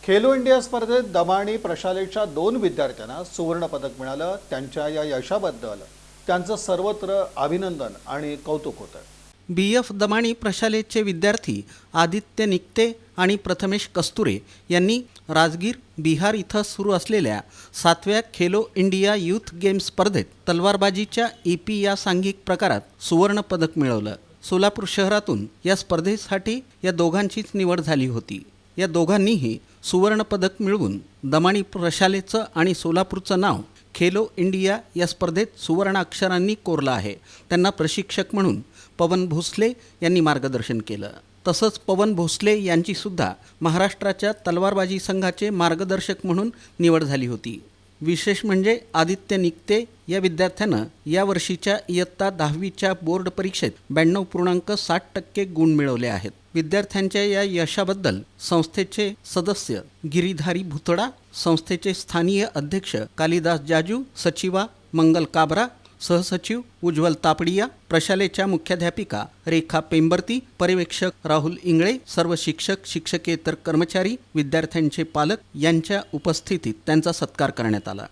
Khelo India स्पर्धेत दमाणी प्रशालेच्या 2 विद्यार्थ्यांना सुवर्ण पदक मिळालं। त्यांच्या या यशाबद्दल त्यांचं सर्वत्र अभिनंदन आणि कौतुक होतं। BF दमाणी प्रशालेचे विद्यार्थी आदित्य निकते आणि प्रथमेश कस्तुरे यांनी राजगीर बिहार इथं सुरू असलेल्या 7व्या खेलो इंडिया यूथ गेम्स स्पर्धेत तलवारबाजीच्या EP या सांघिक प्रकारात सुवर्ण पदक मिळवलं। सोलापूर शहरातून या स्पर्धेसाठी या दोघांचीच निवड झाली होती। या दोघांनीही सुवर्ण पदक मिळवून दमाणी प्रशालेचं आणि सोलापूरचं नाव खेलो इंडिया या स्पर्धेत सुवर्ण अक्षरांनी कोरलं आहे। त्यांना प्रशिक्षक म्हणून पवन भोसले यांनी मार्गदर्शन केलं। तसंच पवन भोसले यांची सुद्धा महाराष्ट्राच्या तलवारबाजी संघाचे मार्गदर्शक म्हणून निवड झाली होती। विशेष म्हणजे आदित्य निकते या विद्यार्थ्यानं या वर्षीच्या इयत्ता 10वीच्या बोर्ड परीक्षेत 92.60% गुण मिळवले आहेत। विद्यार्थ्यांच्या या यशाबद्दल संस्थेचे सदस्य गिरीधारी भुतडा, संस्थेचे स्थानीय अध्यक्ष कालिदास जाजू, सचिवा मंगल काबरा, सहसचिव उज्ज्वल तापडिया, प्रशालेच्या मुख्याध्यापिका रेखा पेंबर्ती, पर्यवेक्षक राहुल इंगळे, सर्व शिक्षक, शिक्षकेतर कर्मचारी, विद्यार्थ्यांचे पालक यांच्या उपस्थितीत त्यांचा सत्कार करण्यात आला।